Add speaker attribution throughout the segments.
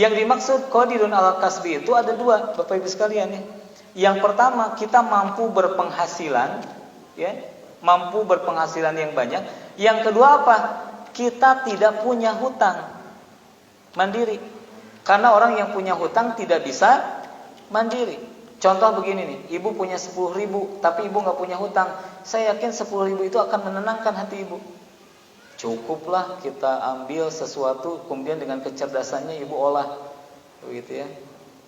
Speaker 1: Yang dimaksud qadirun ala kasbi itu ada dua, Bapak Ibu sekalian ya. Yang pertama, kita mampu berpenghasilan ya, mampu berpenghasilan yang banyak. Yang kedua apa? Kita tidak punya hutang, mandiri. Karena orang yang punya hutang tidak bisa mandiri. Contoh begini nih, ibu punya 10.000 tapi ibu nggak punya hutang. Saya yakin 10.000 itu akan menenangkan hati ibu. Cukuplah kita ambil sesuatu, kemudian dengan kecerdasannya ibu olah, begitu ya.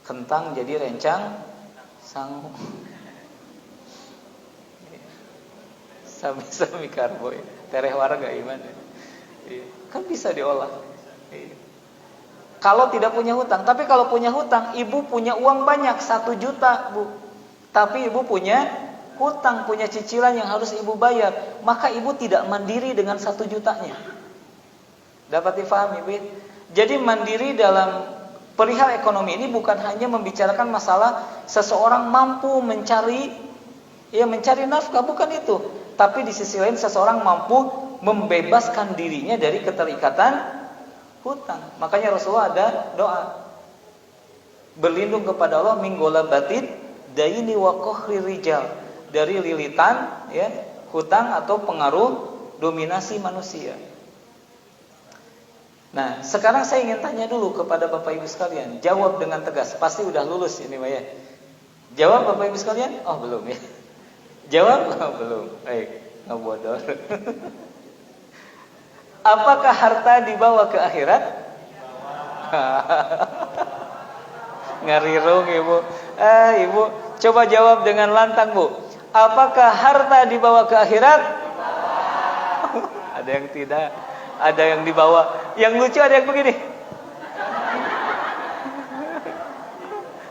Speaker 1: Kentang jadi rencang sangu. Sami-sami karbo, tereh warga iman. Kan bisa diolah. Kalau tidak punya hutang, tapi kalau punya hutang, ibu punya uang banyak 1 juta, Bu. Tapi ibu punya hutang, punya cicilan yang harus ibu bayar, maka ibu tidak mandiri dengan 1 jutanya. Dapat difahami, Bu? Jadi mandiri dalam perihal ekonomi ini bukan hanya membicarakan masalah seseorang mampu mencari nafkah, bukan itu. Tapi di sisi lain seseorang mampu membebaskan dirinya dari keterikatan hutang. Makanya Rasulullah ada doa berlindung kepada Allah min ghalabatid daini wa qahri rijal, dari lilitan ya hutang atau pengaruh dominasi manusia. Nah, sekarang saya ingin tanya dulu kepada Bapak Ibu sekalian, jawab dengan tegas. Pasti udah lulus ini Pak ya. Jawab Bapak Ibu sekalian? Oh, belum ya. Jawab? Oh, belum. Baik, ngebodor. Apakah harta dibawa ke akhirat? Ngarirung Ibu. Ibu, coba jawab dengan lantang, Bu. Apakah harta dibawa ke akhirat? Ada yang tidak, ada yang dibawa. Yang lucu ada yang begini.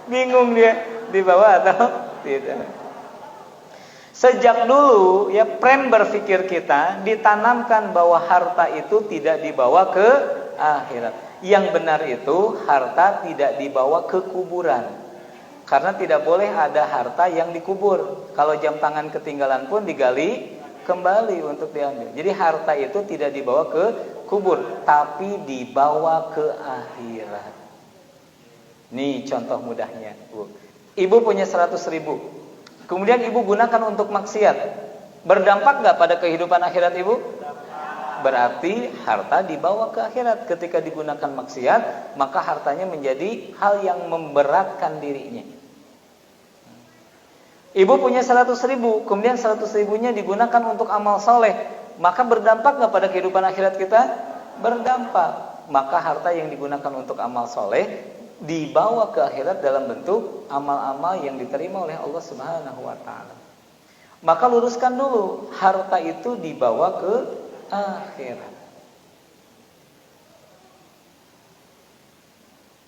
Speaker 1: Bingung dia, dibawa atau tidak. Sejak dulu ya prem berpikir kita ditanamkan bahwa harta itu tidak dibawa ke akhirat. Yang benar itu harta tidak dibawa ke kuburan. Karena tidak boleh ada harta yang dikubur. Kalau jam tangan ketinggalan pun digali kembali untuk diambil. Jadi harta itu tidak dibawa ke kubur, tapi dibawa ke akhirat. Nih contoh mudahnya, Bu. Ibu punya 100.000. Kemudian ibu gunakan untuk maksiat. Berdampak gak pada kehidupan akhirat ibu? Berarti harta dibawa ke akhirat. Ketika digunakan maksiat, maka hartanya menjadi hal yang memberatkan dirinya. Ibu punya 100.000, kemudian 100.000-nya digunakan untuk amal soleh, maka berdampak gak pada kehidupan akhirat kita? Berdampak. Maka harta yang digunakan untuk amal soleh dibawa ke akhirat dalam bentuk amal-amal yang diterima oleh Allah Subhanahu wa taala. Maka luruskan dulu, harta itu dibawa ke akhirat.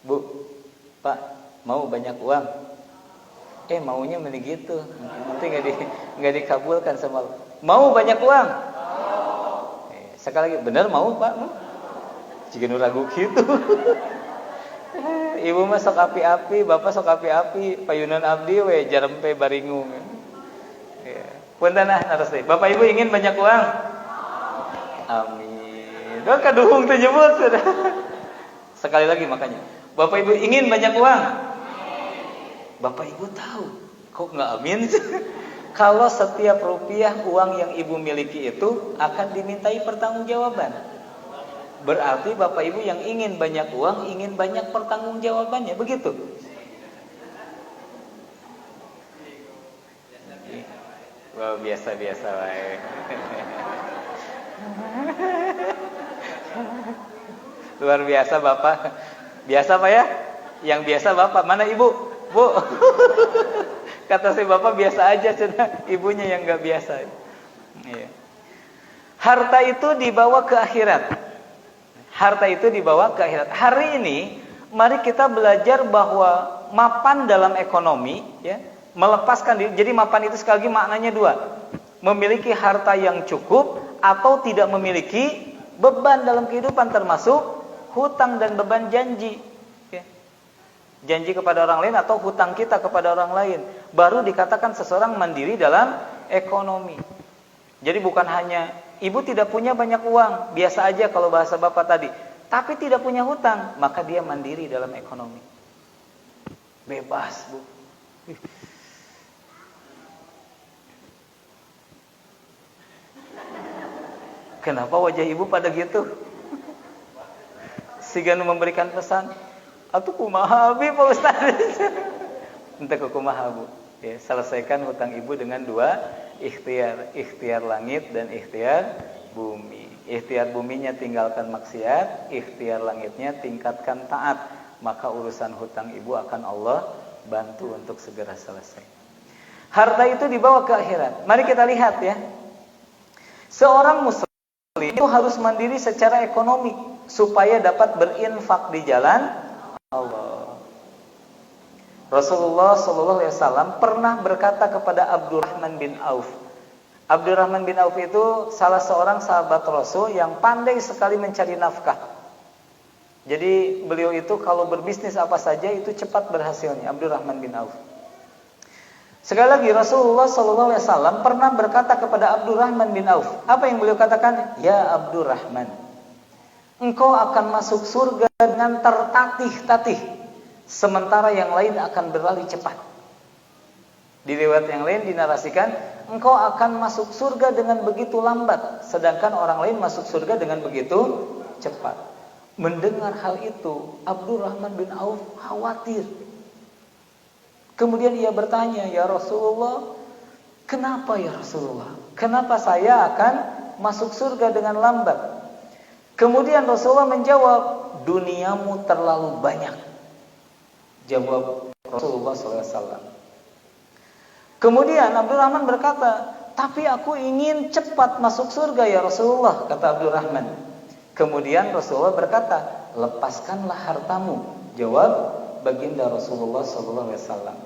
Speaker 1: Bu, Pak, mau banyak uang? Maunya begitu. Nanti enggak dikabulkan sama Allah. Mau banyak uang? Sekali lagi, benar mau, Pak? Jika nu ragu gitu. Ibu mah sok api-api, bapak sok api-api, payunan abdi we jarempe baringung. Ya. Puntenah narasi. Bapak Ibu ingin banyak uang? Amin. Doa kaduhung teh nyebut sudah. Sekali lagi makanya. Bapak Ibu ingin banyak uang? Bapak Ibu tahu, kok enggak amin sih? Kalau setiap rupiah uang yang Ibu miliki itu akan dimintai pertanggungjawaban. Berarti Bapak Ibu yang ingin banyak uang, ingin banyak pertanggungjawabannya, begitu? Wah, biasa-biasa wae. Luar biasa Bapak. Biasa Pak ya? Yang biasa Bapak, mana Ibu? Bu. Kata si Bapak biasa aja, cenah ibunya yang enggak biasa. Iya. Harta itu dibawa ke akhirat. Harta itu dibawa ke akhirat. Hari ini mari kita belajar bahwa mapan dalam ekonomi ya, melepaskan diri. Jadi mapan itu sekali lagi maknanya dua. Memiliki harta yang cukup atau tidak memiliki beban dalam kehidupan, termasuk hutang dan beban janji ya. Janji kepada orang lain atau hutang kita kepada orang lain. Baru dikatakan seseorang mandiri dalam ekonomi. Jadi bukan hanya ibu tidak punya banyak uang, biasa aja kalau bahasa Bapak tadi. tapi tidak punya hutang, maka dia mandiri dalam ekonomi. Bebas, Bu. Kenapa wajah ibu pada gitu? Sigan memberikan pesan, atuh kumaha bi Pak Ustaz? Entah kumaha Bu. Ya, selesaikan hutang ibu dengan dua ikhtiar, ikhtiar langit dan ikhtiar bumi. Ikhtiar buminya tinggalkan maksiat, ikhtiar langitnya tingkatkan taat, maka urusan hutang ibu akan Allah bantu untuk segera selesai. Harta itu dibawa ke akhirat. Mari kita lihat ya. Seorang muslim itu harus mandiri secara ekonomi supaya dapat berinfak di jalan Allah. Rasulullah SAW pernah berkata kepada Abdurrahman bin Auf. Abdurrahman bin Auf itu salah seorang sahabat Rasul yang pandai sekali mencari nafkah. Jadi beliau itu kalau berbisnis apa saja itu cepat berhasilnya, Abdurrahman bin Auf. Sekali lagi Rasulullah SAW pernah berkata kepada Abdurrahman bin Auf. Apa yang beliau katakan? Ya Abdurrahman, engkau akan masuk surga dengan tertatih-tatih, sementara yang lain akan berlari cepat. Di riwayat yang lain dinarasikan, engkau akan masuk surga dengan begitu lambat, sedangkan orang lain masuk surga dengan begitu cepat. Mendengar hal itu, Abdurrahman bin Auf khawatir. Kemudian ia bertanya, ya Rasulullah, kenapa ya Rasulullah? Kenapa saya akan masuk surga dengan lambat? Kemudian Rasulullah menjawab, duniamu terlalu banyak. Jawab Rasulullah SAW. Kemudian Abdurrahman berkata, tapi aku ingin cepat masuk surga ya Rasulullah, kata Abdurrahman. Kemudian Rasulullah berkata, lepaskanlah hartamu. Jawab baginda Rasulullah SAW.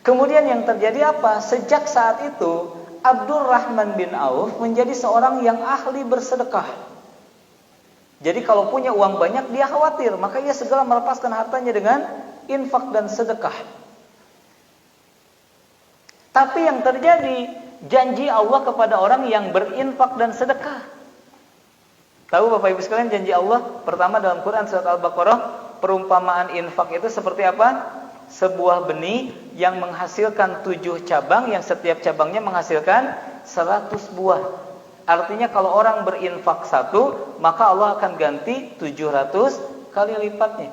Speaker 1: Kemudian yang terjadi apa? Sejak saat itu Abdurrahman bin Auf menjadi seorang yang ahli bersedekah. Jadi kalau punya uang banyak dia khawatir, maka ia segera melepaskan hartanya dengan infak dan sedekah. Tapi yang terjadi, janji Allah kepada orang yang berinfak dan sedekah. Tahu Bapak Ibu sekalian janji Allah? Pertama dalam Quran surat Al-Baqarah, perumpamaan infak itu seperti apa? Sebuah benih yang menghasilkan 7 cabang, yang setiap cabangnya menghasilkan 100 buah. Artinya kalau orang berinfak 1, maka Allah akan ganti 700 kali lipatnya.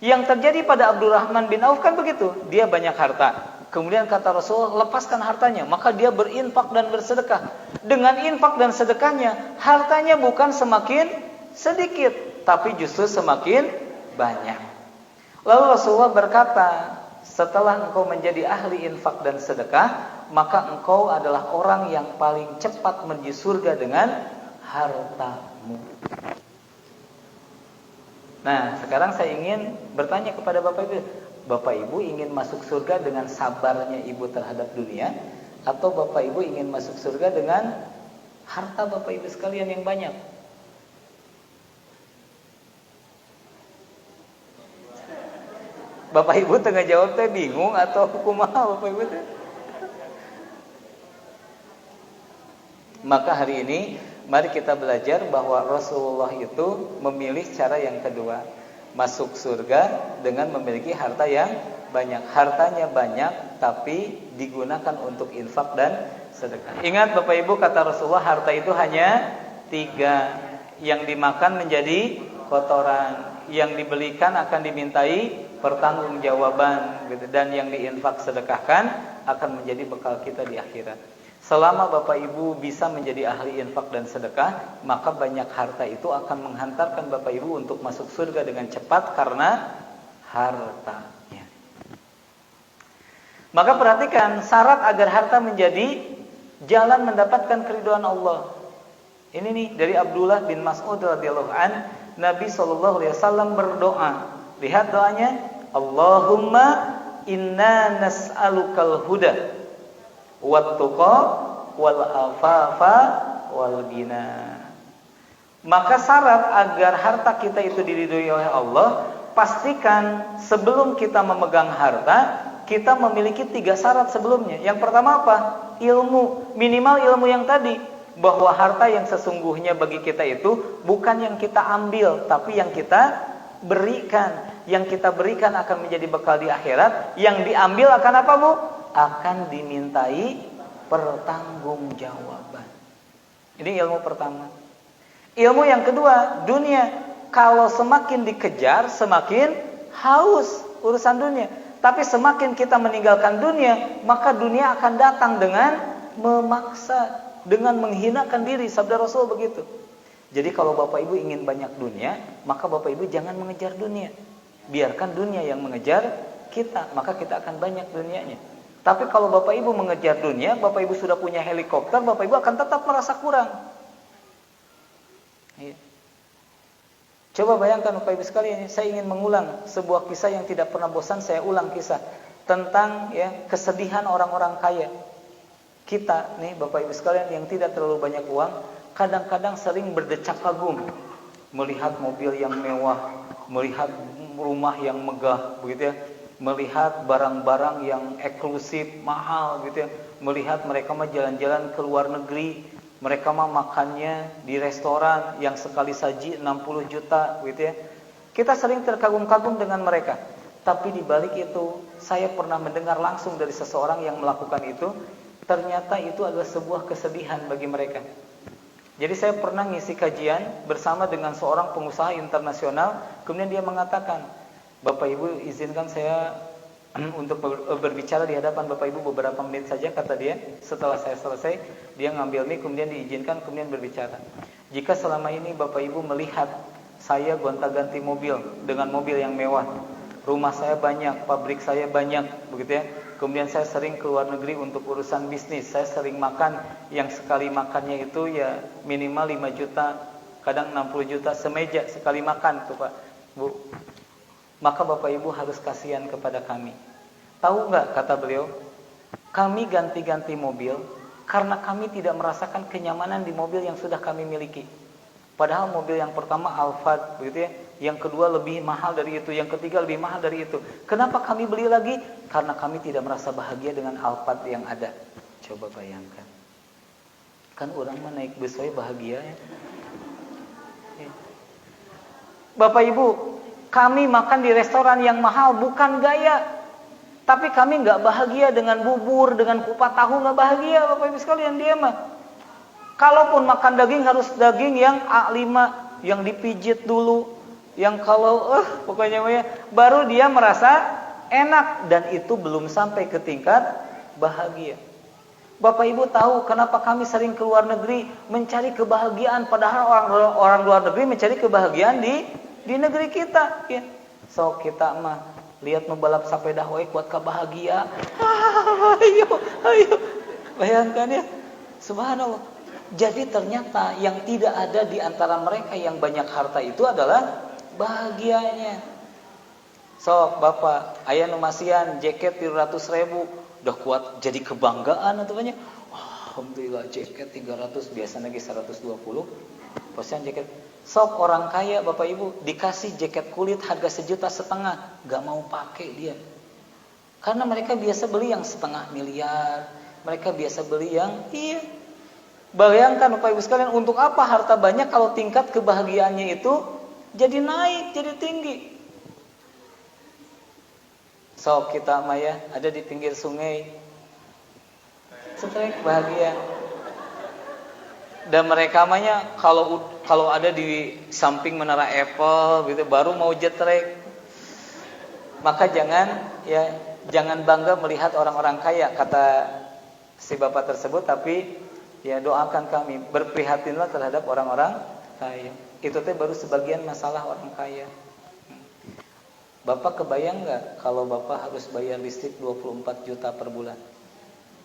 Speaker 1: Yang terjadi pada Abdurrahman bin Auf kan begitu. Dia banyak harta. Kemudian kata Rasulullah, lepaskan hartanya. Maka dia berinfak dan bersedekah. Dengan infak dan sedekahnya, hartanya bukan semakin sedikit, tapi justru semakin banyak. Lalu Rasulullah berkata, setelah engkau menjadi ahli infak dan sedekah, maka engkau adalah orang yang paling cepat menuju surga dengan hartamu. Nah, sekarang saya ingin bertanya kepada Bapak Ibu. Bapak Ibu ingin masuk surga dengan sabarnya Ibu terhadap dunia, atau Bapak Ibu ingin masuk surga dengan harta Bapak Ibu sekalian yang banyak? Bapak Ibu tengah jawab teh bingung atau kumaha Bapak Ibu teh? Maka hari ini mari kita belajar bahwa Rasulullah itu memilih cara yang kedua, masuk surga dengan memiliki harta yang banyak. Hartanya banyak tapi digunakan untuk infak dan sedekah. Ingat Bapak Ibu, kata Rasulullah, harta itu hanya 3. Yang dimakan menjadi kotoran, yang dibelikan akan dimintai pertanggungjawaban gitu, dan yang diinfak sedekahkan akan menjadi bekal kita di akhirat. Selama Bapak Ibu bisa menjadi ahli infak dan sedekah, maka banyak harta itu akan menghantarkan Bapak Ibu untuk masuk surga dengan cepat karena hartanya. Maka perhatikan syarat agar harta menjadi jalan mendapatkan keridhaan Allah. Ini nih dari Abdullah bin Mas'ud radhiyallahu an, Nabi SAW berdoa. Lihat doanya, Allahumma inna nas'alukal huda wat tuqa wal afafa wal ghina. Maka syarat agar harta kita itu diridhoi oleh Allah, pastikan sebelum kita memegang harta, kita memiliki 3 syarat sebelumnya. Yang pertama apa? Ilmu, minimal ilmu yang tadi. bahwa harta yang sesungguhnya bagi kita itu bukan yang kita ambil, tapi yang kita berikan. Yang kita berikan akan menjadi bekal di akhirat. Yang diambil akan apa, Bu? Akan dimintai pertanggungjawaban. Ini ilmu pertama. Ilmu yang kedua, dunia. Kalau semakin dikejar, semakin haus urusan dunia. Tapi semakin kita meninggalkan dunia, maka dunia akan datang dengan memaksa, dengan menghinakan diri. Sabda Rasul begitu. Jadi kalau Bapak Ibu ingin banyak dunia, maka Bapak Ibu jangan mengejar dunia. Biarkan dunia yang mengejar kita, maka kita akan banyak dunianya. Tapi kalau Bapak Ibu mengejar dunia, Bapak Ibu sudah punya helikopter, Bapak Ibu akan tetap merasa kurang. Iya. Coba bayangkan Bapak Ibu sekalian, saya ingin mengulang sebuah kisah yang tidak pernah bosan saya ulang kisah tentang kesedihan orang-orang kaya. Kita nih Bapak Ibu sekalian yang tidak terlalu banyak uang, kadang-kadang sering berdecak kagum melihat mobil yang mewah, melihat rumah yang megah, begitu ya, melihat barang-barang yang eksklusif, mahal, gitu ya, melihat mereka mah jalan-jalan ke luar negeri, mereka mah makannya di restoran yang sekali saji 60 juta, gitu ya. Kita sering terkagum-kagum dengan mereka. Tapi di balik itu, saya pernah mendengar langsung dari seseorang yang melakukan itu, ternyata itu adalah sebuah kesedihan bagi mereka. Jadi saya pernah ngisi kajian bersama dengan seorang pengusaha internasional, kemudian dia mengatakan, Bapak Ibu izinkan saya untuk berbicara di hadapan Bapak Ibu beberapa menit saja, kata dia. Setelah saya selesai, dia ngambil mic, kemudian diizinkan, kemudian berbicara. Jika selama ini Bapak Ibu melihat saya gonta-ganti mobil dengan mobil yang mewah, rumah saya banyak, pabrik saya banyak, begitu ya. Kemudian saya sering ke luar negeri untuk urusan bisnis. Saya sering makan yang sekali makannya itu ya minimal 5 juta, kadang 60 juta semeja sekali makan tuh Pak, Bu. Maka Bapak Ibu harus kasihan kepada kami. Tahu nggak kata beliau? Kami ganti-ganti mobil karena kami tidak merasakan kenyamanan di mobil yang sudah kami miliki. Padahal mobil yang pertama Alphard, begitu ya. Yang kedua lebih mahal dari itu, yang ketiga lebih mahal dari itu. Kenapa kami beli lagi? Karena kami tidak merasa bahagia dengan Alphard yang ada. Coba bayangkan. Kan orang mah naik bus we bahagia ya. Bapak Ibu, kami makan di restoran yang mahal bukan gaya. Tapi kami nggak bahagia dengan bubur, dengan kupat tahu, nggak bahagia Bapak Ibu sekalian, dia mah. Kalaupun makan daging harus daging yang A5, yang dipijit dulu, yang kalau pokoknya baru dia merasa enak, dan itu belum sampai ke tingkat bahagia. Bapak Ibu tahu kenapa kami sering ke luar negeri mencari kebahagiaan, padahal orang luar negeri mencari kebahagiaan di negeri kita, ya. So kita mah lihat membalap sepeda wae kuat kebahagia. Ayo. Bayangkan ya. Subhanallah. Jadi ternyata yang tidak ada di antara mereka yang banyak harta itu adalah bahagianya. Sok Bapak, aya nu masian jaket 300.000, udah kuat jadi kebanggaan atau banyak. Alhamdulillah jaket 300 biasanya lagi 120. Pasian jaket. Sok orang kaya Bapak Ibu dikasih jaket kulit harga 1,5 juta, gak mau pakai dia. Karena mereka biasa beli yang 0,5 miliar, mereka biasa beli yang Bayangkan Bapak Ibu sekalian, untuk apa harta banyak kalau tingkat kebahagiaannya itu jadi naik, jadi tinggi. So kita Maya ada di pinggir sungai, setelah bahagia. Dan mereka mah kalau ada di samping menara Eiffel gitu baru mau jetrek. Maka jangan bangga melihat orang-orang kaya, kata si bapak tersebut, tapi ya doakan kami, berprihatinlah terhadap orang-orang kaya. Itu baru sebagian masalah orang kaya. Bapak kebayang nggak kalau bapak harus bayar listrik 24 juta per bulan?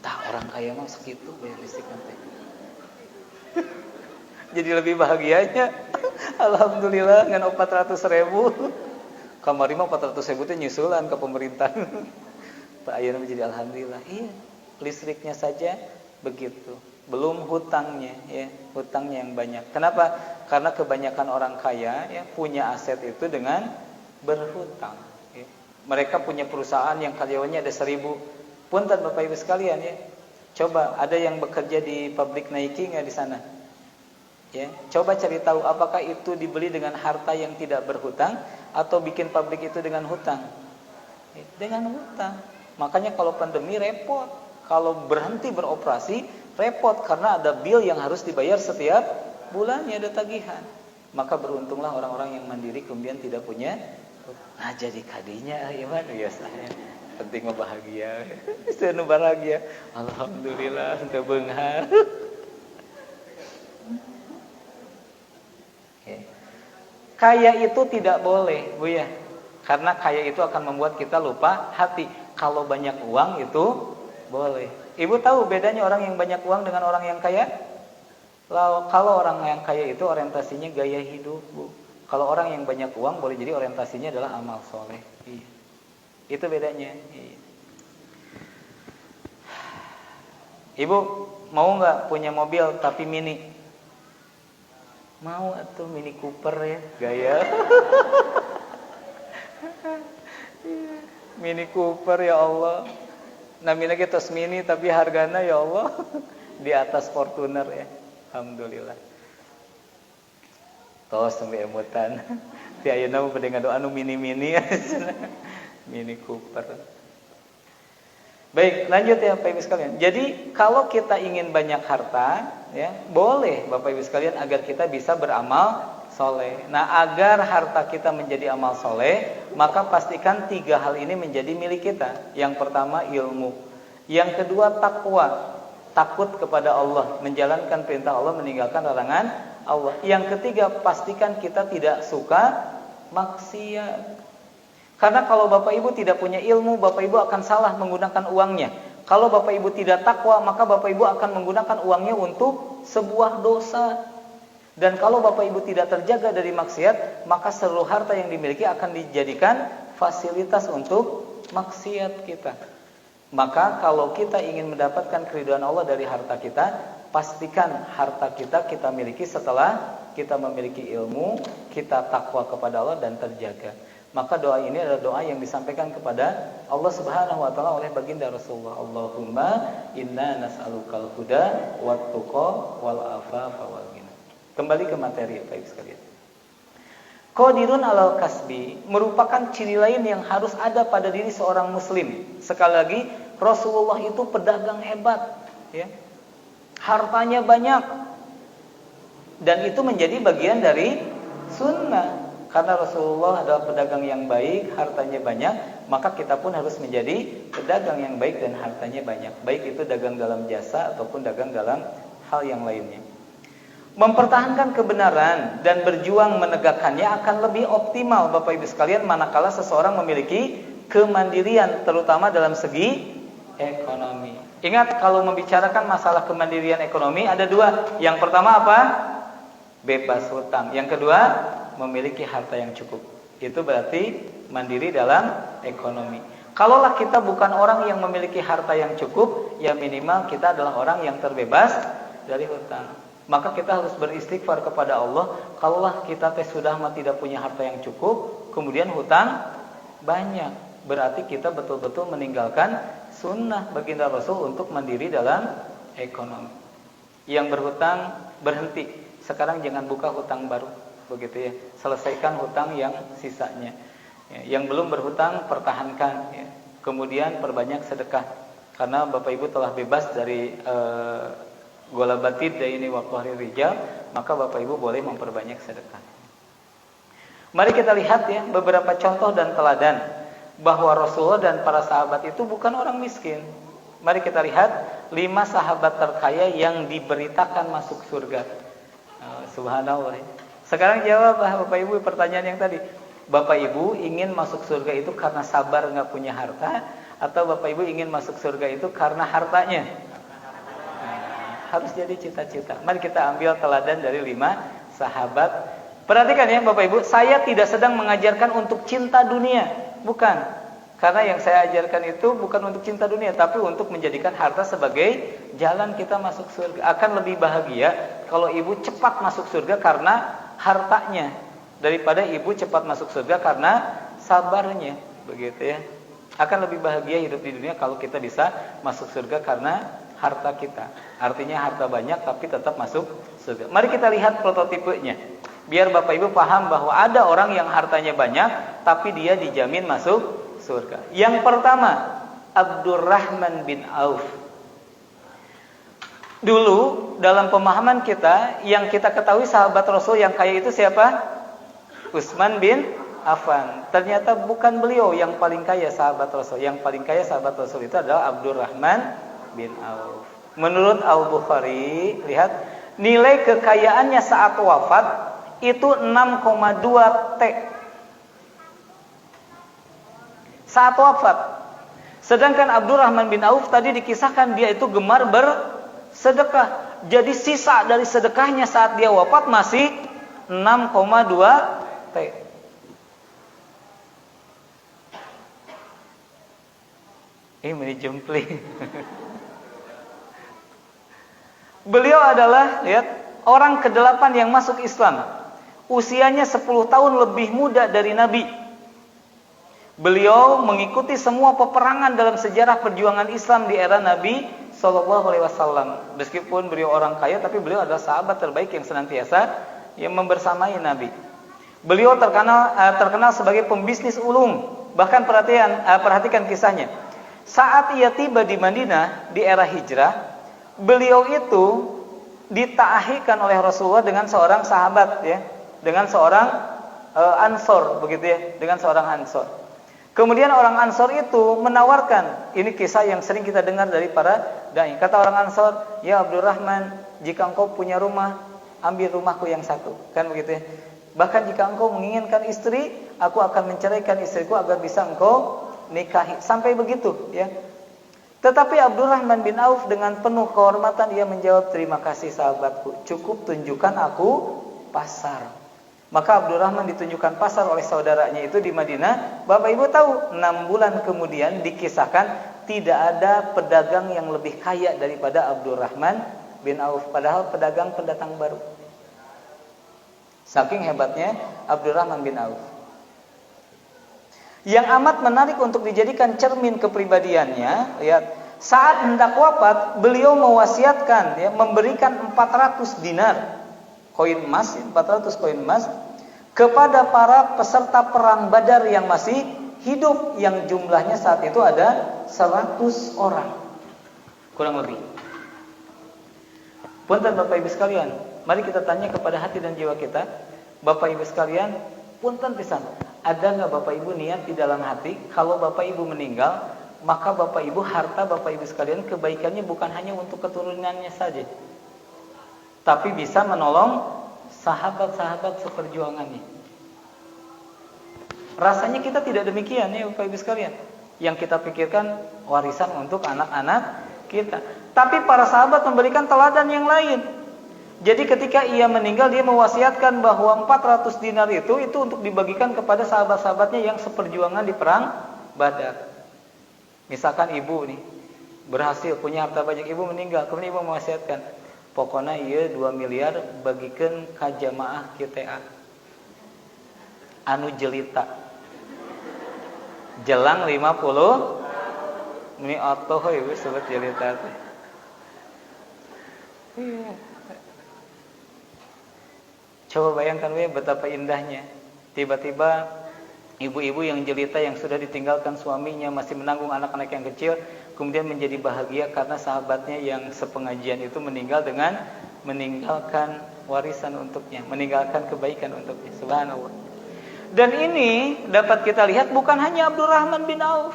Speaker 1: Orang kaya mah segitu bayar listrik nanti. Jadi lebih bahagianya, alhamdulillah dengan 400.000. Kamari mah 400.000 itu nyusulan ke pemerintah. Pak ayeuna menjadi alhamdulillah. Iya, listriknya saja begitu. Belum hutangnya, ya, hutangnya yang banyak. Kenapa? Karena kebanyakan orang kaya ya punya aset itu dengan berhutang. Ya. Mereka punya perusahaan yang karyawannya ada 1.000. Punten Bapak Ibu sekalian ya, Coba ada yang bekerja di pabrik Nike nggak di sana? Ya, coba cari tahu apakah itu dibeli dengan harta yang tidak berhutang atau bikin pabrik itu dengan hutang? Dengan hutang. Makanya kalau pandemi repot. Kalau berhenti beroperasi repot karena ada bill yang harus dibayar setiap bulannya, ada tagihan. Maka beruntunglah orang-orang yang mandiri kemudian tidak punya. Nah jadi kadinya gimana biasanya? Penting mah bahagia. Itu bahagia. Alhamdulillah teu beunghar. Kaya itu tidak boleh, Bu ya. Karena kaya itu akan membuat kita lupa hati. Kalau banyak uang itu boleh. Ibu tahu bedanya orang yang banyak uang dengan orang yang kaya? Kalau orang yang kaya itu orientasinya gaya hidup, Bu. Kalau orang yang banyak uang boleh jadi orientasinya adalah amal soleh. Iya. Itu bedanya. Iya. Ibu mau nggak punya mobil tapi mini? Mau atau Mini Cooper ya, gaya. Mini Cooper ya Allah. Namanya kita mini tapi harganya ya Allah di atas Fortuner ya. Alhamdulillah. Tos sampai emutan. Ti ayeuna mah pada ngadoa anu mini-mini. Mini Cooper. Baik, lanjut ya Bapak Ibu sekalian. Jadi kalau kita ingin banyak harta, ya boleh Bapak Ibu sekalian agar kita bisa beramal soleh. Nah agar harta kita menjadi amal soleh, maka pastikan 3 hal ini menjadi milik kita. Yang pertama ilmu, yang kedua takwa, takut kepada Allah, menjalankan perintah Allah, meninggalkan larangan Allah. Yang ketiga pastikan kita tidak suka maksiat. Karena kalau Bapak Ibu tidak punya ilmu, Bapak Ibu akan salah menggunakan uangnya. Kalau Bapak Ibu tidak takwa, maka Bapak Ibu akan menggunakan uangnya untuk sebuah dosa. Dan kalau Bapak Ibu tidak terjaga dari maksiat, maka seluruh harta yang dimiliki akan dijadikan fasilitas untuk maksiat kita. Maka kalau kita ingin mendapatkan keridhaan Allah dari harta kita, pastikan harta kita miliki setelah kita memiliki ilmu, kita takwa kepada Allah dan terjaga. Maka doa ini adalah doa yang disampaikan kepada Allah Subhanahu wa taala oleh baginda Rasulullah. Allahumma inna nas'alukal huda wat tuqa wal afafa wal ghina. Kembali ke materi Bapak Ibu sekalian. Qadirun alal kasbi merupakan ciri lain yang harus ada pada diri seorang muslim. Sekali lagi, Rasulullah itu pedagang hebat, ya. Hartanya banyak. Dan itu menjadi bagian dari sunnah. Karena Rasulullah adalah pedagang yang baik, hartanya banyak, maka kita pun harus menjadi pedagang yang baik dan hartanya banyak. Baik itu dagang dalam jasa ataupun dagang dalam hal yang lainnya. Mempertahankan kebenaran dan berjuang menegakkannya akan lebih optimal Bapak Ibu sekalian manakala seseorang memiliki kemandirian, terutama dalam segi ekonomi. Ingat, kalau membicarakan masalah kemandirian ekonomi ada 2. Yang pertama apa? Bebas hutang. Yang kedua, memiliki harta yang cukup. Itu berarti mandiri dalam ekonomi. Kalaulah kita bukan orang yang memiliki harta yang cukup, ya minimal kita adalah orang yang terbebas dari hutang. Maka kita harus beristighfar kepada Allah. Kalaulah kita sudah tidak punya harta yang cukup, kemudian hutang banyak, berarti kita betul-betul meninggalkan sunnah baginda Rasul untuk mandiri dalam ekonomi. Yang berhutang berhenti. Sekarang jangan buka hutang baru. Begitu ya, selesaikan hutang yang sisanya. Ya, yang belum berhutang pertahankan. Ya. Kemudian perbanyak sedekah. Karena Bapak Ibu telah bebas dari gola batid daini wa qahri rijal, maka Bapak Ibu boleh memperbanyak sedekah. Mari kita lihat ya beberapa contoh dan teladan bahwa Rasulullah dan para sahabat itu bukan orang miskin. Mari kita lihat 5 sahabat terkaya yang diberitakan masuk surga. Subhanallah. Sekarang jawab Bapak Ibu pertanyaan yang tadi. Bapak Ibu ingin masuk surga itu karena sabar nggak punya harta, atau Bapak Ibu ingin masuk surga itu karena hartanya? Harus jadi cita-cita. Mari kita ambil teladan dari 5 sahabat. Perhatikan ya Bapak Ibu, saya tidak sedang mengajarkan untuk cinta dunia, bukan. Karena yang saya ajarkan itu bukan untuk cinta dunia, tapi untuk menjadikan harta sebagai jalan kita masuk surga. Akan lebih bahagia kalau ibu cepat masuk surga karena hartanya, daripada ibu cepat masuk surga karena sabarnya, begitu ya. Akan lebih bahagia hidup di dunia kalau kita bisa masuk surga karena harta kita. Artinya harta banyak tapi tetap masuk surga. Mari kita lihat prototipenya. Biar Bapak Ibu paham bahwa ada orang yang hartanya banyak tapi dia dijamin masuk surga. Yang pertama, Abdurrahman bin Auf. Dulu dalam pemahaman kita, yang kita ketahui sahabat Rasul yang kaya itu siapa? Utsman bin Affan. Ternyata bukan beliau yang paling kaya sahabat Rasul. Yang paling kaya sahabat Rasul itu adalah Abdurrahman bin Auf. Menurut Al-Bukhari, lihat, nilai kekayaannya saat wafat itu 6,2 T. Saat wafat. Sedangkan Abdurrahman bin Auf tadi dikisahkan dia itu gemar bersedekah. Jadi sisa dari sedekahnya saat dia wafat masih 6,2 T. Ini jempling. Beliau adalah, lihat, orang ke-8 yang masuk Islam. Usianya 10 tahun lebih muda dari Nabi. Beliau mengikuti semua peperangan dalam sejarah perjuangan Islam di era Nabi Sallallahu Alaihi Wasallam. Meskipun beliau orang kaya, tapi beliau adalah sahabat terbaik yang senantiasa yang membersamai Nabi. Beliau terkenal sebagai pembisnis ulung. Bahkan perhatikan kisahnya. Saat ia tiba di Madinah di era hijrah, beliau itu ditaahikan oleh Rasulullah dengan seorang sahabat, ya, dengan seorang Ansor, begitu ya, dengan seorang Ansor. Kemudian orang Ansor itu menawarkan, ini kisah yang sering kita dengar dari para dai. Kata orang Ansor, ya Abdurrahman, jika engkau punya rumah, ambil rumahku yang satu, kan begitu ya. Bahkan jika engkau menginginkan istri, aku akan menceraikan istriku agar bisa engkau nikahi. Sampai begitu, ya. Tetapi Abdurrahman bin Auf dengan penuh kehormatan ia menjawab, terima kasih sahabatku, cukup tunjukkan aku pasar. Maka Abdurrahman ditunjukkan pasar oleh saudaranya itu di Madinah. Bapak Ibu tahu, 6 bulan kemudian dikisahkan tidak ada pedagang yang lebih kaya daripada Abdurrahman bin Auf. Padahal pedagang pendatang baru. Saking hebatnya Abdurrahman bin Auf. Yang amat menarik untuk dijadikan cermin kepribadiannya, lihat, saat hendak wafat beliau mewasiatkan, ya, memberikan 400 dinar koin emas, 400 koin emas kepada para peserta perang Badar yang masih hidup, yang jumlahnya saat itu ada 100 orang kurang lebih. Punten Bapak Ibu sekalian, mari kita tanya kepada hati dan jiwa kita. Bapak Ibu sekalian, punten pisan, ada nggak Bapak Ibu niat di dalam hati kalau Bapak Ibu meninggal, maka Bapak Ibu, harta Bapak Ibu sekalian, kebaikannya bukan hanya untuk keturunannya saja, tapi bisa menolong sahabat-sahabat seperjuangannya. Rasanya kita tidak demikian, ya Bapak Ibu sekalian. Yang kita pikirkan warisan untuk anak-anak kita. Tapi para sahabat memberikan teladan yang lain. Jadi ketika ia meninggal, dia mewasiatkan bahwa 400 dinar itu untuk dibagikan kepada sahabat-sahabatnya yang seperjuangan di perang Badar. Misalkan ibu nih berhasil punya harta banyak, ibu meninggal, kemudian ibu mewasiatkan, pokoknya iya 2 miliar bagikan ka jamaah kita anu jelita jelang 50 ini otoh ibu sobat jelita teh. Coba bayangkan betapa indahnya tiba-tiba ibu-ibu yang jelita yang sudah ditinggalkan suaminya, masih menanggung anak-anak yang kecil, kemudian menjadi bahagia karena sahabatnya yang sepengajian itu meninggal dengan meninggalkan warisan untuknya, meninggalkan kebaikan untuknya. Subhanallah. Dan ini dapat kita lihat bukan hanya Abdurrahman bin Auf,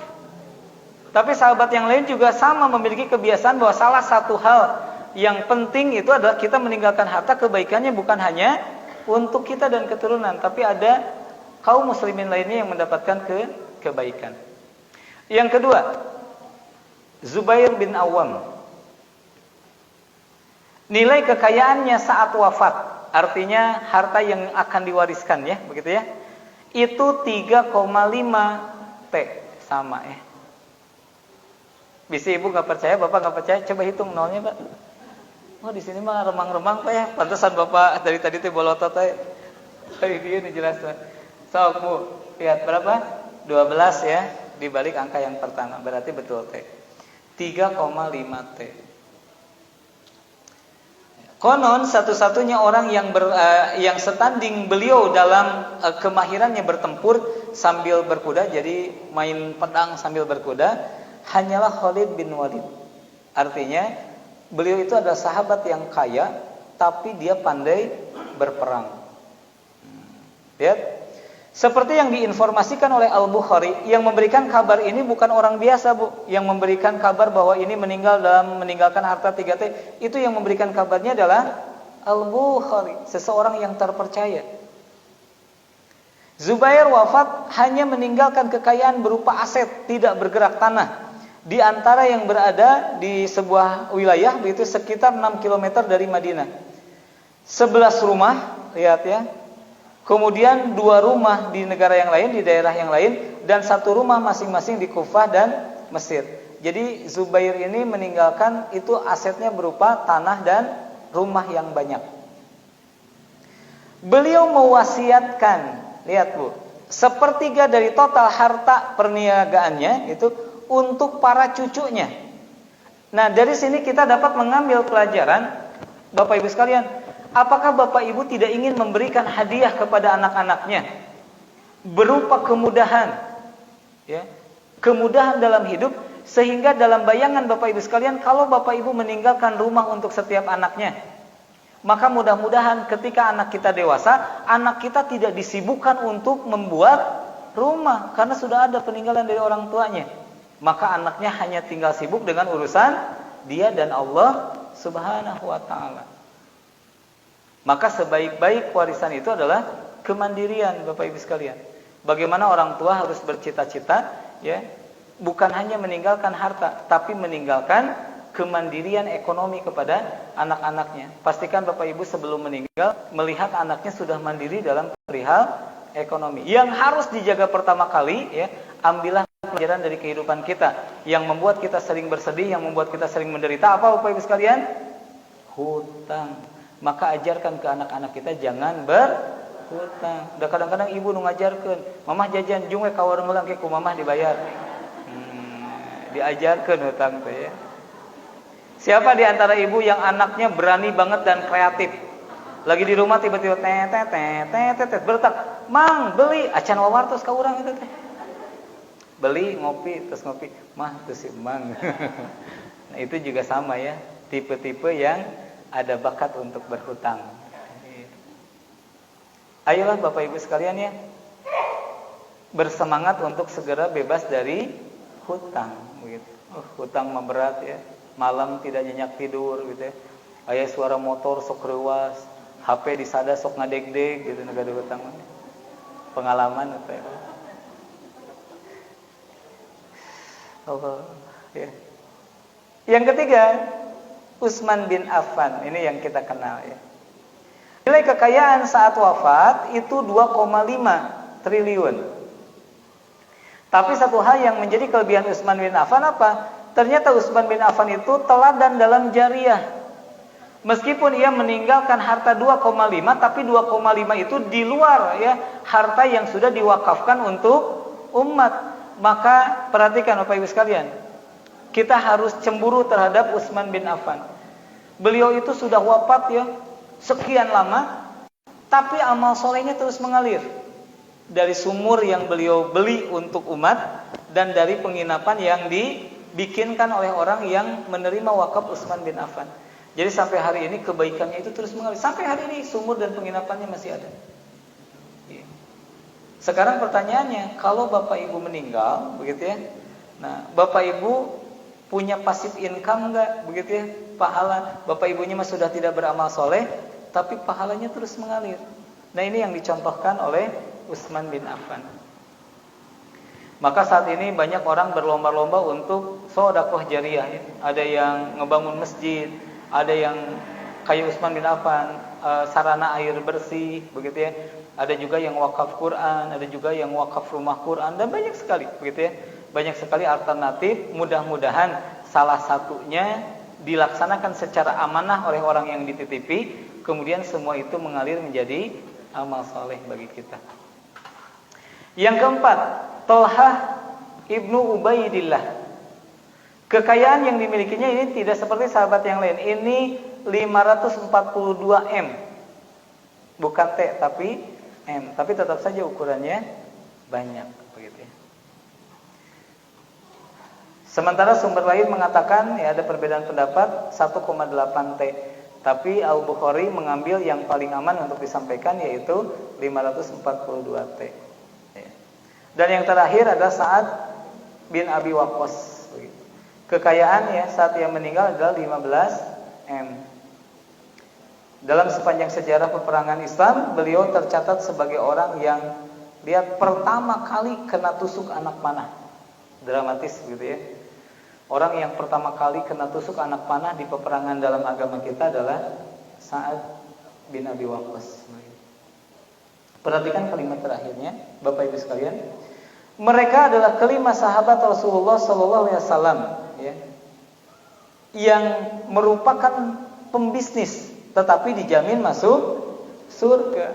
Speaker 1: tapi sahabat yang lain juga sama memiliki kebiasaan bahwa salah satu hal yang penting itu adalah kita meninggalkan harta, kebaikannya bukan hanya untuk kita dan keturunan, tapi ada kaum muslimin lainnya yang mendapatkan kebaikan. Yang kedua, Zubair bin Awam. Nilai kekayaannya saat wafat, artinya harta yang akan diwariskan, ya, begitu ya. Itu 3,5 T, sama ya. Bisa ibu nggak percaya, bapak nggak percaya, coba hitung nolnya, Pak. Oh, di sini mah remang-remang, Pak, ya. Pantesan bapak dari tadi teh bolotot teh. Ini dijelaskan. So, Bu, lihat berapa? 12 ya, dibalik angka yang pertama. Berarti betul T. 3,5 T. Konon satu-satunya orang yang setanding beliau dalam kemahirannya bertempur sambil berkuda, jadi main pedang sambil berkuda, hanyalah Khalid bin Walid. Artinya beliau itu adalah sahabat yang kaya, tapi dia pandai berperang. Lihat, seperti yang diinformasikan oleh Al-Bukhari, yang memberikan kabar ini bukan orang biasa, Bu. Yang memberikan kabar bahwa ini meninggalkan harta 3T, itu yang memberikan kabarnya adalah Al-Bukhari, seseorang yang terpercaya. Zubair wafat hanya meninggalkan kekayaan berupa aset, tidak bergerak tanah. Di antara yang berada di sebuah wilayah, begitu sekitar 6 km dari Madinah. 11 rumah, lihat ya. Kemudian 2 rumah di negara yang lain, di daerah yang lain, dan 1 rumah masing-masing di Kufah dan Mesir. Jadi Zubair ini meninggalkan itu asetnya berupa tanah dan rumah yang banyak. Beliau mewasiatkan, lihat Bu, 1/3 dari total harta perniagaannya itu untuk para cucunya. Nah, dari sini kita dapat mengambil pelajaran, Bapak Ibu sekalian. Apakah Bapak Ibu tidak ingin memberikan hadiah kepada anak-anaknya berupa kemudahan, ya, kemudahan dalam hidup, sehingga dalam bayangan Bapak Ibu sekalian, kalau Bapak Ibu meninggalkan rumah untuk setiap anaknya, maka mudah-mudahan ketika anak kita dewasa, anak kita tidak disibukkan untuk membuat rumah karena sudah ada peninggalan dari orang tuanya. Maka anaknya hanya tinggal sibuk dengan urusan dia dan Allah Subhanahu wa ta'ala. Maka sebaik-baik warisan itu adalah kemandirian, Bapak Ibu sekalian. Bagaimana orang tua harus bercita-cita, ya, bukan hanya meninggalkan harta, tapi meninggalkan kemandirian ekonomi kepada anak-anaknya. Pastikan Bapak Ibu sebelum meninggal melihat anaknya sudah mandiri dalam perihal ekonomi. Yang harus dijaga pertama kali, ya, ambillah pelajaran dari kehidupan kita yang membuat kita sering bersedih, yang membuat kita sering menderita. Apa Bapak Ibu sekalian? Hutang. Maka ajarkan ke anak-anak kita jangan berhutang. Udah kadang-kadang ibu nu ngajarkeun, mamah jajan jeung we ka warung heula engke ku mamah dibayar. Diajarkeun hutang teh ya. Siapa di antara ibu yang anaknya berani banget dan kreatif? Lagi di rumah tiba-tiba tet bertak, "Mang, beli acan wawartos ka urang itu teh." Beli ngopi, terus ngopi, "Mah, teu si Mang." Nah, itu juga sama ya, tipe-tipe yang ada bakat untuk berhutang. Ayolah Bapak Ibu sekalian ya, bersemangat untuk segera bebas dari hutang begitu. Hutang mah berat ya. Malam tidak nyenyak tidur gitu ya. Aya suara motor sok reuas, HP disada sok ngadeg-deg gitu negara hutang. Pengalaman apa ya. Allah ya. Yang ketiga, Utsman bin Affan, ini yang kita kenal ya. Nilai kekayaan saat wafat itu 2,5 triliun. Tapi satu hal yang menjadi kelebihan Utsman bin Affan apa? Ternyata Utsman bin Affan itu teladan dalam jariah. Meskipun ia meninggalkan harta 2,5, tapi 2,5 itu di luar ya harta yang sudah diwakafkan untuk umat. Maka perhatikan Bapak Ibu sekalian, kita harus cemburu terhadap Utsman bin Affan. Beliau itu sudah wafat ya sekian lama, tapi amal solehnya terus mengalir. Dari sumur yang beliau beli untuk umat, dan dari penginapan yang dibikinkan oleh orang yang menerima wakaf Utsman bin Affan. Jadi sampai hari ini kebaikannya itu terus mengalir. Sampai hari ini sumur dan penginapannya masih ada. Sekarang pertanyaannya, kalau Bapak Ibu meninggal, begitu ya. Nah, Bapak Ibu punya pasif income enggak, begitu ya? Pahala. Bapak Ibunya mah sudah tidak beramal soleh, tapi pahalanya terus mengalir. Nah, ini yang dicontohkan oleh Utsman bin Affan. Maka saat ini banyak orang berlomba-lomba untuk sedekah jariah ya. Ada yang ngebangun masjid, ada yang kayak Utsman bin Affan, sarana air bersih, begitu ya. Ada juga yang wakaf Quran, ada juga yang wakaf rumah Quran, dan banyak sekali, begitu ya. Banyak sekali alternatif. Mudah-mudahan salah satunya dilaksanakan secara amanah oleh orang yang dititipi, kemudian semua itu mengalir menjadi amal soleh bagi kita. Yang keempat, Thalhah ibnu Ubaidillah. Kekayaan yang dimilikinya ini tidak seperti sahabat yang lain. Ini 542 M. Bukan T tapi M, tapi tetap saja ukurannya banyak begitu ya. Sementara sumber lain mengatakan ya ada perbedaan pendapat 1,8 T. Tapi Al-Bukhari mengambil yang paling aman untuk disampaikan yaitu 542 T. Dan yang terakhir adalah Sa'ad bin Abi Waqqas. Kekayaan ya saat ia meninggal adalah 15 M. Dalam sepanjang sejarah peperangan Islam, beliau tercatat sebagai orang yang dia pertama kali kena tusuk anak panah. Dramatis gitu ya. Orang yang pertama kali kena tusuk anak panah di peperangan dalam agama kita adalah Sa'ad bin Abi Waqqas. Perhatikan kalimat terakhirnya, Bapak Ibu sekalian. Mereka adalah kelima sahabat Rasulullah SAW ya, yang merupakan pembisnis, tetapi dijamin masuk surga.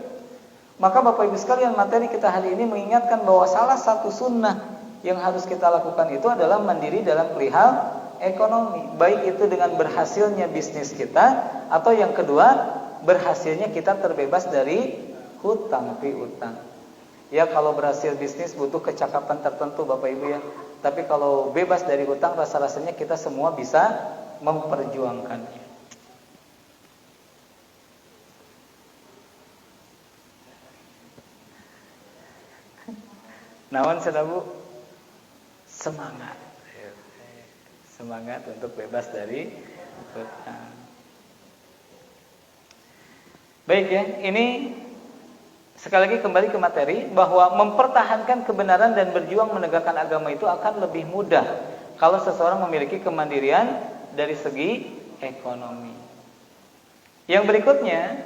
Speaker 1: Maka Bapak Ibu sekalian, materi kita hari ini mengingatkan bahwa salah satu sunnah yang harus kita lakukan itu adalah mandiri dalam perihal ekonomi. Baik itu dengan berhasilnya bisnis kita, atau yang kedua, berhasilnya kita terbebas dari hutang piutang. Ya kalau berhasil bisnis butuh kecakapan tertentu Bapak Ibu ya. Tapi kalau bebas dari hutang, rasa-rasanya kita semua bisa memperjuangkannya. Nawan sedabu semangat untuk bebas dari hutang. Baik ya, ini sekali lagi kembali ke materi bahwa mempertahankan kebenaran dan berjuang menegakkan agama itu akan lebih mudah kalau seseorang memiliki kemandirian dari segi ekonomi. Yang berikutnya,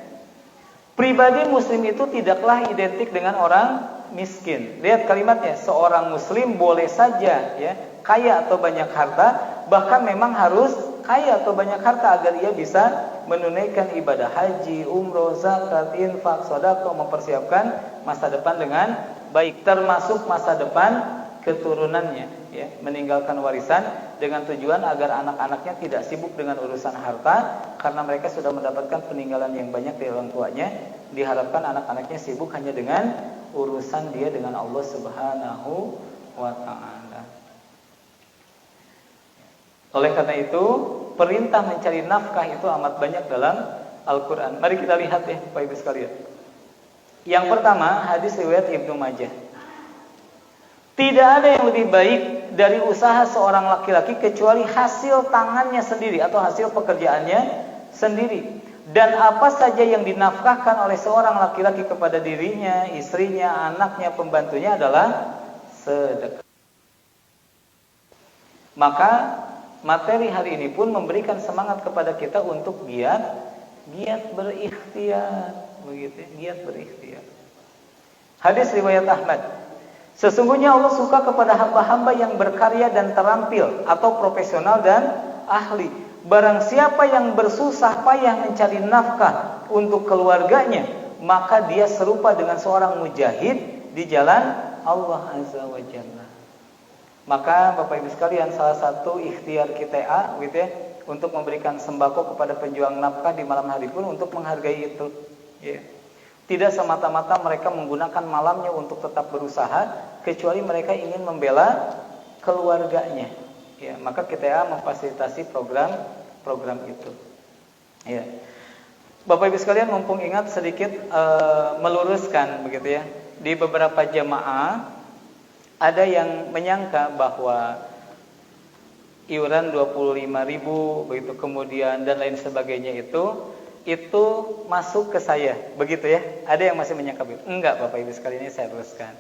Speaker 1: pribadi muslim itu tidaklah identik dengan orang miskin. Lihat kalimatnya, seorang muslim boleh saja ya kaya atau banyak harta, bahkan memang harus kaya atau banyak harta agar ia bisa menunaikan ibadah haji, umroh, zakat, infak, sedekah, mempersiapkan masa depan dengan baik, termasuk masa depan keturunannya ya, meninggalkan warisan dengan tujuan agar anak-anaknya tidak sibuk dengan urusan harta karena mereka sudah mendapatkan peninggalan yang banyak dari orang tuanya. Diharapkan anak-anaknya sibuk hanya dengan urusan dia dengan Allah Subhanahu wa taala. Oleh karena itu, perintah mencari nafkah itu amat banyak dalam Al-Qur'an. Mari kita lihat ya, Bapak Ibu sekalian. Yang pertama, hadis riwayat Ibnu Majah. Tidak ada yang lebih baik dari usaha seorang laki-laki kecuali hasil tangannya sendiri atau hasil pekerjaannya sendiri. Dan apa saja yang dinafkahkan oleh seorang laki-laki kepada dirinya, istrinya, anaknya, pembantunya adalah sedekah. Maka materi hari ini pun memberikan semangat kepada kita untuk giat berikhtiar, begitu, giat berikhtiar. Hadis riwayat Ahmad. Sesungguhnya Allah suka kepada hamba-hamba yang berkarya dan terampil atau profesional dan ahli. Barang siapa yang bersusah payah mencari nafkah untuk keluarganya, maka dia serupa dengan seorang mujahid di jalan Allah Azza wa Jalla. Maka Bapak Ibu sekalian, salah satu ikhtiar kita gitu ya, untuk memberikan sembako kepada penjuang nafkah di malam hari pun untuk menghargai itu ya. Tidak semata-mata mereka menggunakan malamnya untuk tetap berusaha, kecuali mereka ingin membela keluarganya ya, maka kita memfasilitasi program itu ya. Bapak Ibu sekalian, mumpung ingat sedikit meluruskan begitu ya, di beberapa jamaah ada yang menyangka bahwa iuran 25.000 begitu kemudian dan lain sebagainya itu masuk ke saya, begitu ya. Ada yang masih menyangka begitu. Enggak Bapak Ibu sekalian, ini saya luruskan.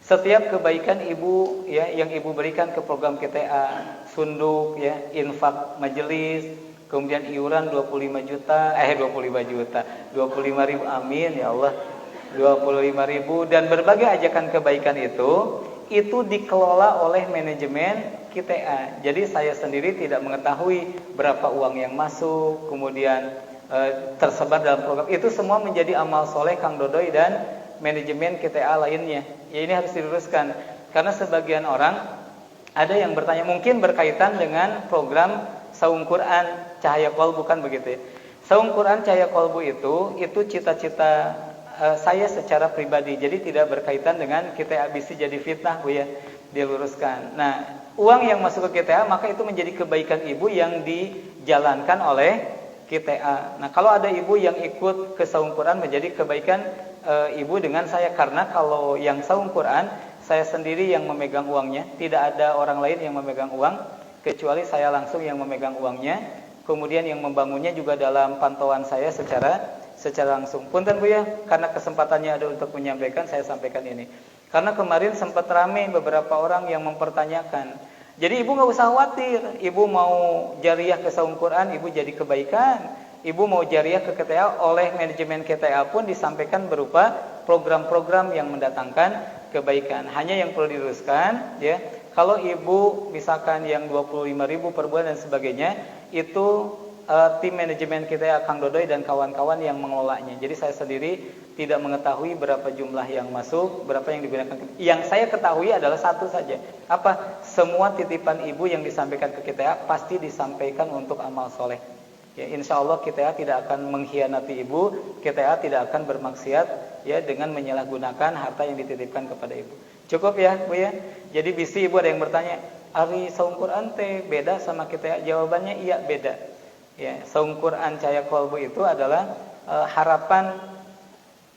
Speaker 1: Setiap kebaikan ibu ya yang ibu berikan ke program KTA, sunduk ya, infak majelis, kemudian iuran 25 juta, 25.000, amin ya Allah. 25.000 dan berbagai ajakan kebaikan itu dikelola oleh manajemen KTA. Jadi saya sendiri tidak mengetahui berapa uang yang masuk, kemudian tersebar dalam program. Itu semua menjadi amal soleh Kang Dodoy dan manajemen KTA lainnya. Ya ini harus diluruskan karena sebagian orang ada yang bertanya, mungkin berkaitan dengan program Saung Quran Cahaya Kol, bukan begitu ya. Saung Quran Cahaya Kolbu itu cita-cita saya secara pribadi. Jadi tidak berkaitan dengan KTA BC jadi fitnah, Bu ya. Diluruskan. Nah, uang yang masuk ke KTA maka itu menjadi kebaikan ibu yang dijalankan oleh KTA. Nah, kalau ada ibu yang ikut ke Saung Quran menjadi kebaikan ibu dengan saya, karena kalau yang Saung Quran saya sendiri yang memegang uangnya, tidak ada orang lain yang memegang uang kecuali saya langsung yang memegang uangnya. Kemudian yang membangunnya juga dalam pantauan saya secara langsung. Punten Bu ya, karena kesempatannya ada untuk menyampaikan, saya sampaikan ini. Karena kemarin sempat ramai beberapa orang yang mempertanyakan. Jadi ibu nggak usah khawatir, ibu mau jariah ke Saung Quran, ibu jadi kebaikan. Ibu mau jariah ke KTA, oleh manajemen KTA pun disampaikan berupa program-program yang mendatangkan kebaikan. Hanya yang perlu diluruskan, ya, kalau ibu misalkan yang 25.000 per bulan dan sebagainya, itu tim manajemen KTA Kang Dodoy dan kawan-kawan yang mengelolanya. Jadi saya sendiri tidak mengetahui berapa jumlah yang masuk, berapa yang digunakan. Yang saya ketahui adalah satu saja. Apa? Semua titipan ibu yang disampaikan ke KTA pasti disampaikan untuk amal soleh. Ya, insya Allah KTA tidak akan mengkhianati ibu, KTA tidak akan bermaksiat ya dengan menyalahgunakan harta yang dititipkan kepada ibu. Cukup ya, Bu ya. Jadi bisi ibu ada yang bertanya, "Ari Saung Quran teh beda sama KTA?" Jawabannya iya, beda. Ya, Saung Quran Cahaya Kolbu itu adalah harapan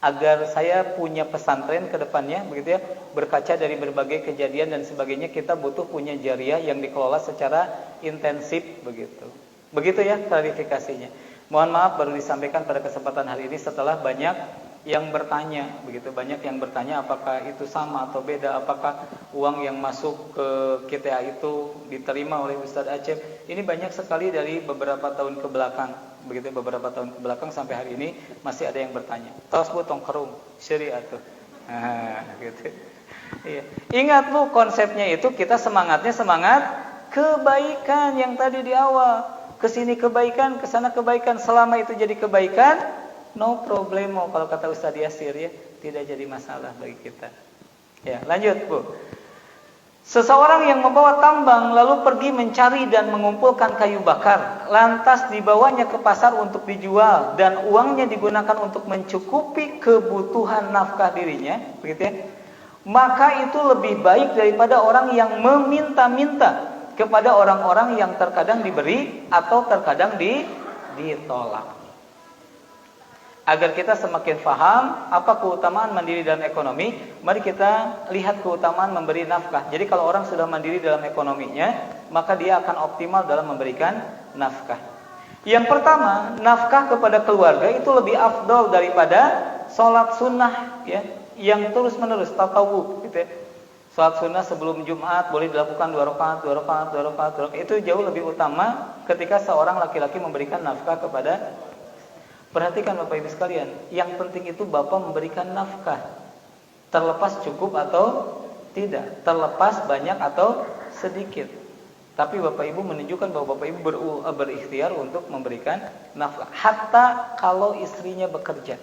Speaker 1: agar saya punya pesantren ke depannya, begitu ya, berkaca dari berbagai kejadian dan sebagainya, kita butuh punya jariah yang dikelola secara intensif, begitu. Begitu ya klarifikasinya. Mohon maaf baru disampaikan pada kesempatan hari ini setelah banyak yang bertanya, begitu, banyak yang bertanya apakah itu sama atau beda, apakah uang yang masuk ke KTA itu diterima oleh Ustadz Acep. Ini banyak sekali dari beberapa tahun ke belakang, begitu, beberapa tahun ke belakang sampai hari ini masih ada yang bertanya. Tos Bu tong kerung syariat tuh. Nah, gitu. Iya. Ingat Bu, konsepnya itu kita semangatnya semangat kebaikan yang tadi di awal. Kesini kebaikan, kesana kebaikan, selama itu jadi kebaikan, no problemo, kalau kata Ustadz Yasir ya, tidak jadi masalah bagi kita. Ya, lanjut Bu. Seseorang yang membawa tambang lalu pergi mencari dan mengumpulkan kayu bakar, lantas dibawanya ke pasar untuk dijual dan uangnya digunakan untuk mencukupi kebutuhan nafkah dirinya, begitu ya. Maka itu lebih baik daripada orang yang meminta-minta kepada orang-orang yang terkadang diberi atau terkadang ditolak. Agar kita semakin paham apa keutamaan mandiri dalam ekonomi, mari kita lihat keutamaan memberi nafkah. Jadi kalau orang sudah mandiri dalam ekonominya, maka dia akan optimal dalam memberikan nafkah. Yang pertama, nafkah kepada keluarga itu lebih afdol daripada sholat sunnah ya, yang terus-menerus tatawu gitu ya. Sholat sunnah sebelum Jumat boleh dilakukan 2 rakaat. Itu jauh lebih utama ketika seorang laki-laki memberikan nafkah kepada. Perhatikan Bapak Ibu sekalian, yang penting itu Bapak memberikan nafkah. Terlepas cukup atau tidak, terlepas banyak atau sedikit. Tapi Bapak Ibu menunjukkan bahwa Bapak Ibu berikhtiar untuk memberikan nafkah. Hatta kalau istrinya bekerja.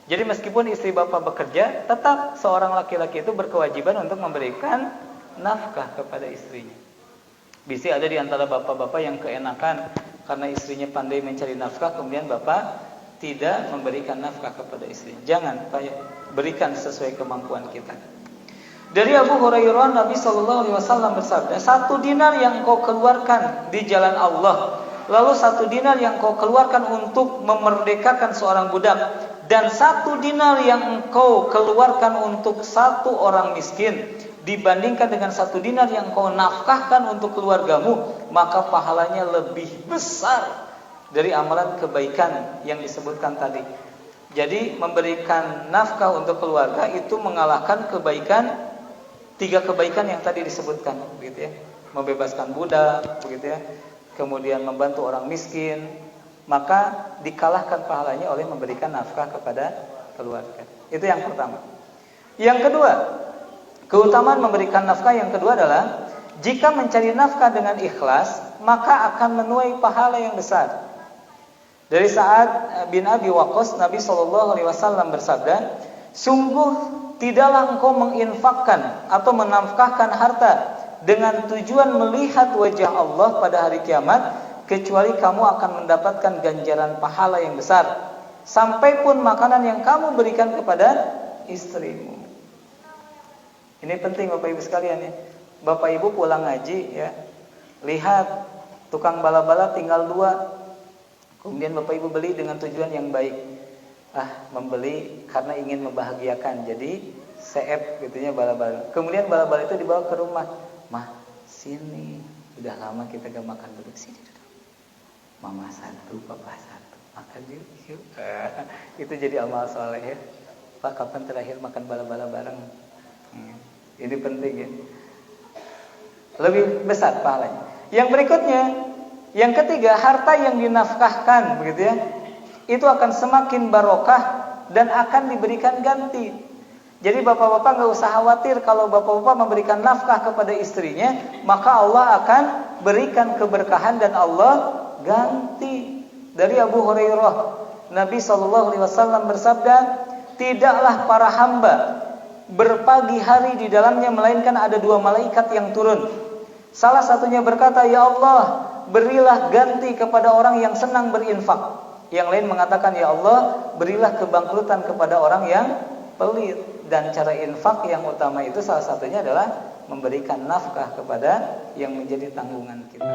Speaker 1: Jadi meskipun istri Bapak bekerja, tetap seorang laki-laki itu berkewajiban untuk memberikan nafkah kepada istrinya. Bisa ada di antara bapak-bapak yang keenakan karena istrinya pandai mencari nafkah, kemudian bapak tidak memberikan nafkah kepada istri. Jangan, berikan sesuai kemampuan kita. Dari Abu Hurairah, Nabi SAW bersabda, 1 dinar yang kau keluarkan di jalan Allah, lalu 1 dinar yang kau keluarkan untuk memerdekakan seorang budak, dan 1 dinar yang engkau keluarkan untuk 1 orang miskin, dibandingkan dengan 1 dinar yang kau nafkahkan untuk keluargamu, maka pahalanya lebih besar dari amalan kebaikan yang disebutkan tadi. Jadi memberikan nafkah untuk keluarga itu mengalahkan kebaikan, 3 kebaikan yang tadi disebutkan, begitu ya. Membebaskan budak, begitu ya. Kemudian membantu orang miskin, maka dikalahkan pahalanya oleh memberikan nafkah kepada keluarga. Itu yang pertama. Yang kedua, keutamaan memberikan nafkah yang kedua adalah jika mencari nafkah dengan ikhlas, maka akan menuai pahala yang besar. Dari Sa'ad bin Abi Waqqas, Nabi SAW bersabda, sungguh tidaklah engkau menginfakkan atau menafkahkan harta dengan tujuan melihat wajah Allah pada hari kiamat, kecuali kamu akan mendapatkan ganjaran pahala yang besar, sampai pun makanan yang kamu berikan kepada istrimu. Ini penting Bapak Ibu sekalian ya. Bapak Ibu pulang ngaji ya, lihat tukang bala-bala tinggal 2. Kemudian Bapak Ibu beli dengan tujuan yang baik. Membeli karena ingin membahagiakan. Jadi CF gitunya bala-bala. Kemudian bala-bala itu dibawa ke rumah. Mah, sini. Udah lama kita gak makan, duduk sini. Mama 1, Papa 1. Makan yuk. Itu jadi amal soleh ya. Pak, kapan terakhir makan bala-bala bareng? Ini penting ya. Lebih besar pahalanya. Yang berikutnya, yang ketiga, harta yang dinafkahkan begitu ya, itu akan semakin barokah dan akan diberikan ganti. Jadi bapak-bapak gak usah khawatir kalau bapak-bapak memberikan nafkah kepada istrinya, maka Allah akan berikan keberkahan dan Allah ganti. Dari Abu Hurairah, Nabi SAW bersabda, tidaklah para hamba berpagi hari di dalamnya melainkan ada 2 malaikat yang turun. Salah satunya berkata, ya Allah, berilah ganti kepada orang yang senang berinfak. Yang lain mengatakan, ya Allah, berilah kebangkrutan kepada orang yang pelit. Dan cara infak yang utama itu salah satunya adalah memberikan nafkah kepada yang menjadi tanggungan kita.